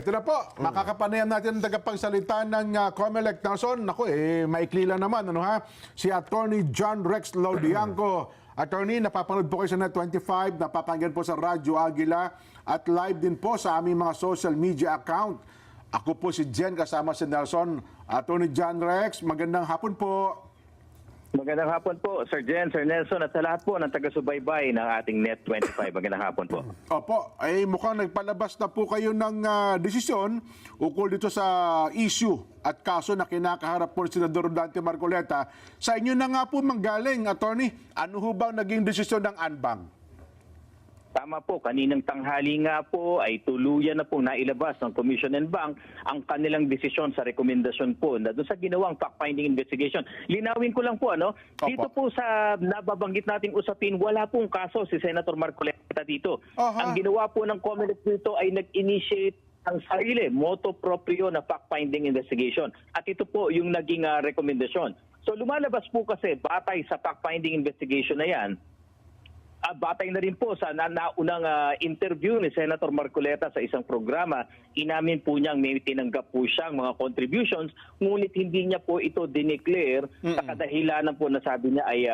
Ito na po, makakapanayan natin ang tagapagsalita ng COMELEC. Nelson, naku maikli lang naman, ano ha? Si Attorney John Rex Laudianco. Attorney, napapanood po kayo sa Net25, napapakinggan po sa Radyo Agila at live din po sa aming mga social media account. Ako po si Jen, kasama si Nelson. Attorney John Rex, magandang hapon po. Magandang hapon po, Sir Jen, Sir Nelson, at sa lahat po ng taga-subaybay ng ating Net25. Magandang hapon po. Opo, ay mukhang nagpalabas na po kayo ng desisyon ukol dito sa issue at kaso na kinakaharap po si Senador Dante Marcoleta. Sa inyo na nga po manggaling, Attorney, ano ho bang naging desisyon ng ANBANG? Tama po, kaninang tanghali nga po ay tuluyan na pong nailabas ng Commission and Bank ang kanilang desisyon sa rekomendasyon po na doon sa ginawang fact-finding investigation. Linawin ko lang po, dito po sa nababanggit nating usapin, wala pong kaso si Senator Marcoleta dito. Ang ginawa po ng COMELEC dito ay nag-initiate ang sarili, motu proprio na fact-finding investigation. At ito po yung naging rekomendasyon. So lumalabas po kasi batay sa fact-finding investigation na yan, batay na rin po sa naunang interview ni Senator Marcoleta sa isang programa, inamin po niyang may tinanggap po siyang mga contributions, ngunit hindi niya po ito dineclare sa kadahilanan po na sabi niya ay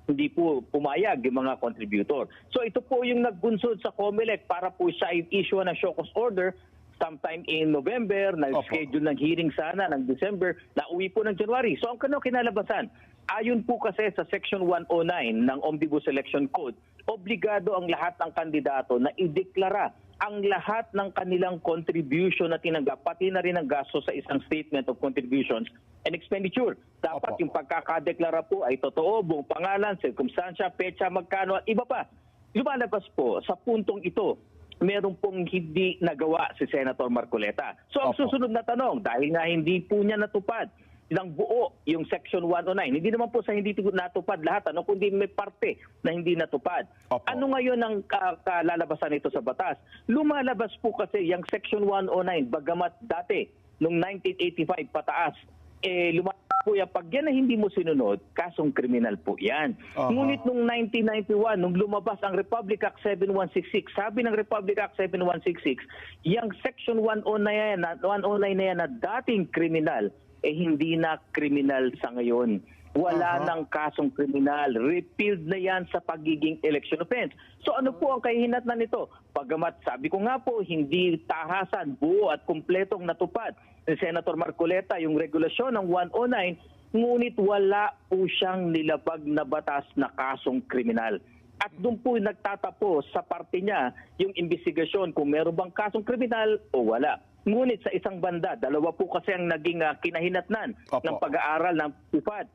hindi po pumayag yung mga contributor. So ito po yung nagbunsod sa COMELEC para po siya i-issue ng show cause order sometime in November, nag-schedule ng hearing sana ng December, nauwi po ng January. So ang kinalabasan, ayon po kasi sa Section 109 ng Omnibus Election Code, obligado ang lahat ng kandidato na ideklara ang lahat ng kanilang contribution na tinanggap, pati na rin ang gasto sa isang statement of contributions and expenditure. Dapat yung pagkakadeklara po ay totoo, buong pangalan, sirkumstansya, petsa, magkano at iba pa. Lumalabas po sa puntong ito, meron pong hindi nagawa si Senator Marcoleta. So ang susunod na tanong, dahil nga hindi po niya natupad ng buo yung Section 109. Hindi naman po sa hindi natupad lahat, kundi may parte na hindi natupad. Ano ngayon ang kalalabasan nito sa batas? Lumalabas po kasi yung Section 109, bagamat dati, noong 1985 pataas, lumalabas po yan, pag yan na hindi mo sinunod, kasong kriminal po yan. Ngunit noong 1991, nung lumabas ang Republic Act 7166, sabi ng Republic Act 7166, yung Section 109 na yan na dating kriminal, hindi na kriminal sa ngayon. Wala nang kasong kriminal. Repealed na yan sa pagiging election offense. So ano po ang kahihinatnan nito? Pagamat sabi ko nga po, hindi tahasan, buo at kumpletong natupad ni Senator Marcoleta yung regulasyon ng 109, ngunit wala po siyang nilabag na batas na kasong kriminal. At doon po nagtatapos sa parte niya yung investigasyon kung meron bang kasong kriminal o wala. Ngunit sa isang banda, dalawa po kasi ang naging kinahinatnan ng pag-aaral ng PIFAD.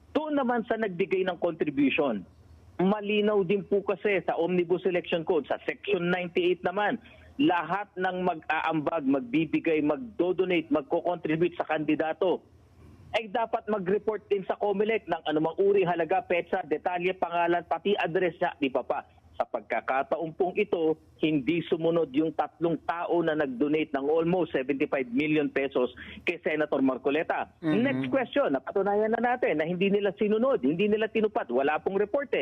Doon naman sa nagbigay ng contribution, malinaw din po kasi sa Omnibus Election Code, sa Section 98 naman, lahat ng mag-aambag, magbibigay, magdodonate, magko-contribute sa kandidato, ay dapat mag-report din sa COMELEC ng anumang uri, halaga, petsa, detalye, pangalan, pati address niya, di pa pa. Sa pagkakataon pong ito, hindi sumunod yung 3 tao na nag-donate ng almost 75 million pesos kay Senator Marcoleta. Next question, napatunayan na natin na hindi nila sinunod, hindi nila tinupad, wala pong report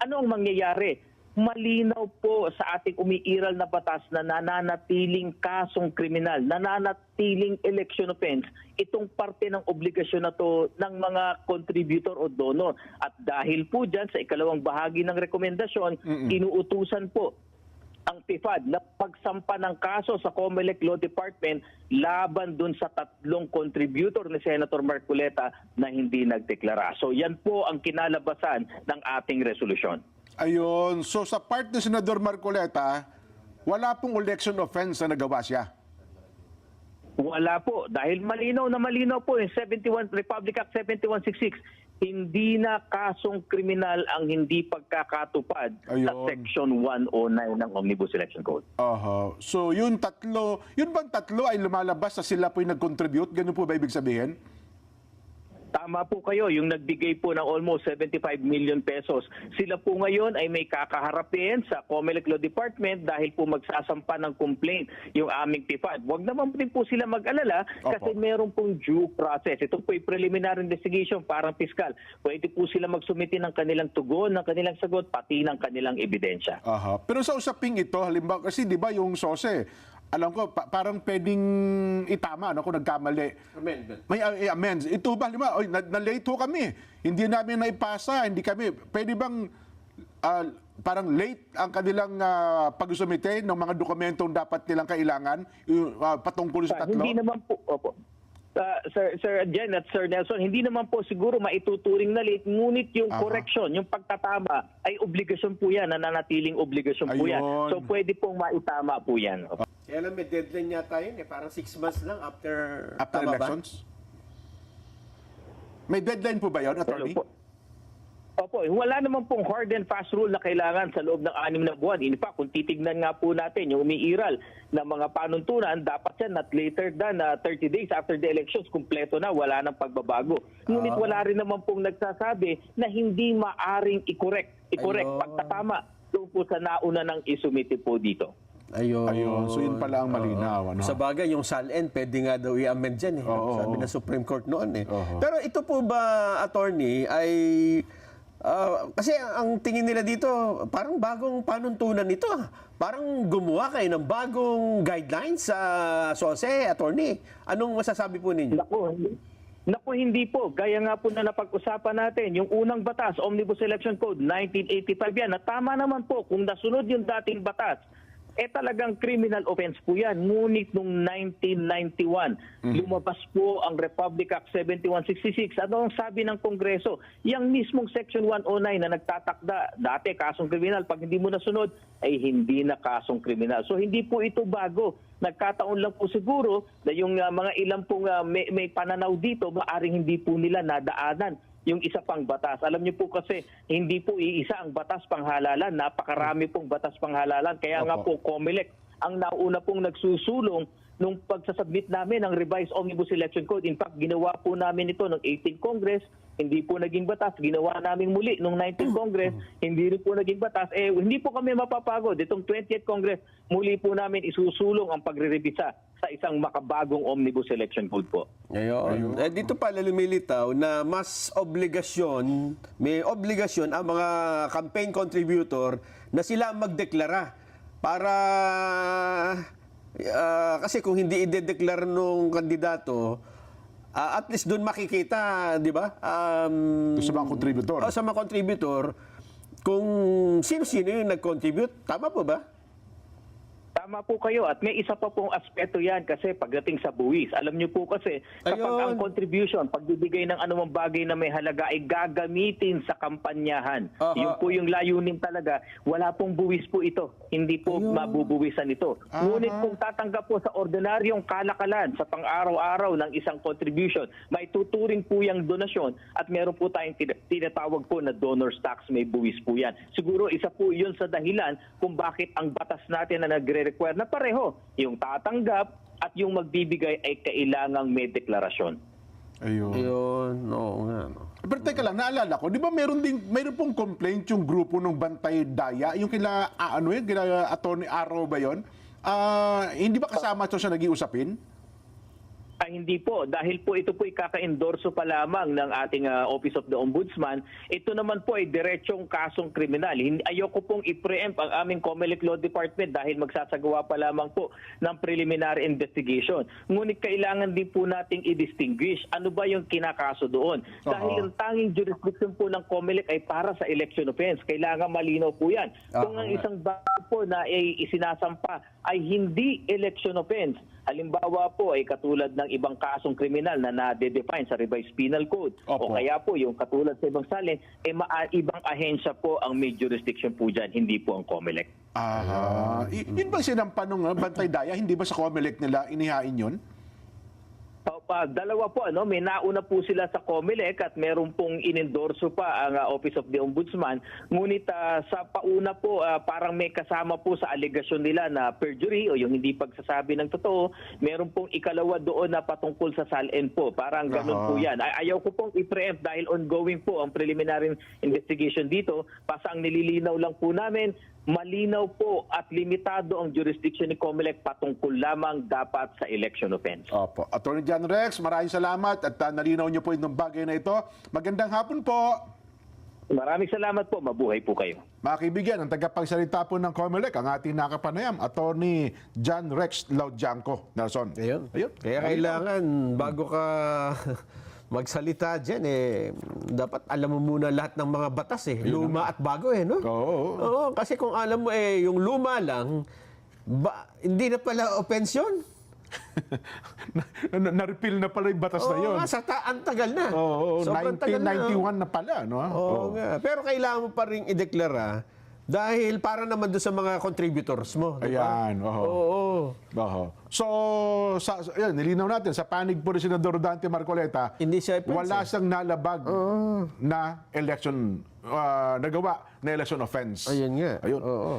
Ano ang mangyayari? Malinaw po sa ating umiiral na batas na nananatiling kasong kriminal, nananatiling election offense, itong parte ng obligasyon na to ng mga contributor o donor. At dahil po dyan sa ikalawang bahagi ng rekomendasyon, inuutusan po ang PIFAD na pagsampa ng kaso sa COMELEC Law Department laban dun sa 3 contributor ni Senator Marcoleta na hindi nagdeklara. So yan po ang kinalabasan ng ating resolusyon. Ayun, so sa part ni Senador Marcoleta, wala pong election offense na nagawa siya? Wala po. Dahil malinaw po yung Republic Act 7166, hindi na kasong kriminal ang hindi pagkakatupad sa Section 109 ng Omnibus Election Code. So yun bang tatlo ay lumalabas sa sila po yung nag-contribute? Ganun po ba ibig sabihin? Tama po kayo, yung nagbigay po ng almost 75 million pesos. Sila po ngayon ay may kakaharapin sa COMELEC Law Department dahil po magsasampa ng complaint yung aming PIFAD. Huwag naman din po sila mag-alala kasi meron pong due process. Ito po yung preliminary investigation, parang piskal. Pwede po sila magsumiti ng kanilang tugon, ng kanilang sagot, pati ng kanilang ebidensya. Pero sa usaping ito, halimbawa kasi di ba yung SOSE, alam ko, parang pwedeng itama kung nagkamali. Amendment. May amends. Ito ba, lima, na-late ho kami. Hindi namin naipasa, hindi kami. Pwede bang parang late ang kanilang pag-sumite ng mga dokumentong dapat nilang kailangan patungkol sa tatlo? Hindi naman po, opo. Sir Jen at Sir Nelson, hindi naman po siguro maituturing na late, ngunit yung correction, yung pagtatama ay obligasyon po yan, nananatiling obligasyon po yan. Ayun. So pwede pong maitama po yan. Opo. Kaya lang may deadline yata yun parang 6 months lang after tama ba? Elections? May deadline po ba yun, attorney? Opo. Opo, wala naman pong hard and fast rule na kailangan sa loob ng 6 na buwan. In fact, kung titignan nga po natin yung umiiral na mga panuntunan, dapat yan not later than 30 days after the elections, kumpleto na, wala nang pagbabago. Ngunit wala rin naman pong nagsasabi na hindi maaring i-correct Ayun. pagtatama doon po sa nauna ng isumite po dito. Ayun. So yun pala ang malinaw. Sa bagay, yung SALN, pwede nga daw i-amend dyan Sabi ng Supreme Court noon Pero ito po ba, attorney, ay... kasi ang tingin nila dito, parang bagong panuntunan ito. Parang gumawa kayo ng bagong guidelines sa SOSE, attorney. Anong masasabi po ninyo? Naku, hindi po. Gaya nga po na napag-usapan natin, yung unang batas, Omnibus Election Code, 1985 yan, na tama naman po kung nasunod yung dating batas, talagang criminal offense po yan. Ngunit noong 1991, lumabas po ang Republic Act 7166. Ano ang sabi ng Kongreso? Yang mismong Section 109 na nagtatakda, dati kasong kriminal, pag hindi mo nasunod, ay hindi na kasong kriminal. So hindi po ito bago. Nagkataon lang po siguro na yung mga ilang pong may pananaw dito, maaring hindi po nila nadaanan yung isa pang batas. Alam niyo po kasi, hindi po iisa ang batas panghalalan. Napakarami pong batas panghalalan. Kaya nga po, COMELEC ang nauna pong nagsusulong nung pagsasubmit namin ng revised Omnibus Election Code. In fact, ginawa po namin ito ng 18th Congress. Hindi po naging batas. Ginawa namin muli nung 19th Congress. Hindi rin po naging batas. Hindi po kami mapapagod. Itong 20th Congress, muli po namin isusulong ang pagre-revisa sa isang makabagong Omnibus Election Code po. Ayun. Dito pala lumilitaw na may obligasyon ang mga campaign contributor na sila ang magdeklara para kasi kung hindi i-declare nung kandidato, at least doon makikita, di ba? Sa mga contributor. Sa mga contributor, kung sino-sino yung nag-contribute. Tama po ba? Tama po kayo at may isa pa pong aspeto yan kasi pagdating sa buwis. Alam niyo po kasi kapag ang contribution, pagbibigay ng anumang bagay na may halaga ay gagamitin sa kampanyahan. Yun po yung layunin talaga. Wala pong buwis po ito. Hindi po mabubuwisan ito. Ngunit kung tatanggap po sa ordinaryong kalakalan sa pang-araw-araw ng isang contribution, may tuturing po yung donasyon at meron po tayong tinatawag po na donor's tax, may buwis po yan. Siguro isa po yun sa dahilan kung bakit ang batas natin na nagre-require na pareho, yung tatanggap at yung magbibigay ay kailangang may deklarasyon. Ayun. Oo nga. Pero teka lang, naalala ko, di ba meron pong complaint yung grupo ng Bantay Daya, yung kila Attorney Arrow ba yun? Hindi ba kasama ito sa naging usapin? Hindi po. Dahil po ito po ikaka-endorso pa lamang ng ating Office of the Ombudsman. Ito naman po ay diretsong kasong kriminal. Ayoko pong i-preempt ang aming COMELEC Law Department dahil magsasagawa pa lamang po ng preliminary investigation. Ngunit kailangan din po nating i-distinguish ano ba yung kinakaso doon. Dahil ang tanging jurisdiction po ng COMELEC ay para sa election offense. Kailangan malinaw po yan. Kung ang isang bagay po na isinasampa ay hindi election offense, halimbawa po ay katulad ng ibang kasong kriminal na nade-define sa revised penal code o kaya po yung katulad sa ibang salin, ibang ahensya po ang may jurisdiction po dyan, hindi po ang COMELEC. Yun bang sinampa nung Bantay Daya? Hindi ba sa COMELEC nila inihain yun? Dalawa po, may nauna po sila sa COMELEC at meron pong inendorso pa ang Office of the Ombudsman. Ngunit sa pauna po, parang may kasama po sa alegasyon nila na perjury o yung hindi pagsasabi ng totoo. Meron pong ikalawa doon na patungkol sa SALN po. Parang ganun po yan. Ayaw ko pong i-preempt dahil ongoing po ang preliminary investigation dito. Basta ang nililinaw lang po namin, malinaw po at limitado ang jurisdiction ni COMELEC patungkol lamang dapat sa election offense. Opo. Attorney John Rex, maraming salamat at nalinaw niyo po itong bagay na ito. Magandang hapon po. Maraming salamat po. Mabuhay po kayo. Mga kaibigan, ang tagapagsalita po ng COMELEC, ang ating nakapanayam, Attorney John Rex Laudianco. Nelson. Ayun. Ayun. Kaya kailangan, bago ka magsalita dyan, dapat alam mo muna lahat ng mga batas luma at bago no? Oo. Oo, kasi kung alam mo yung luma lang, hindi na pala offense yun. Na-repeal na pala yung batas na yun. Oo, ang tagal na. Oo, Sobrang tagal na. 1991 na pala, no? Oo nga. Pero kailangan mo pa rin ideklara dahil para naman doon sa mga contributors mo. Di ba? Ayan, oo. Oo. So, yun, nilinaw natin, sa panig po ni Senador Dante Marcoleta, Hindi siya offense, wala siyang nalabag na election, nagawa na election offense. Ayun nga. Ayun. Oo.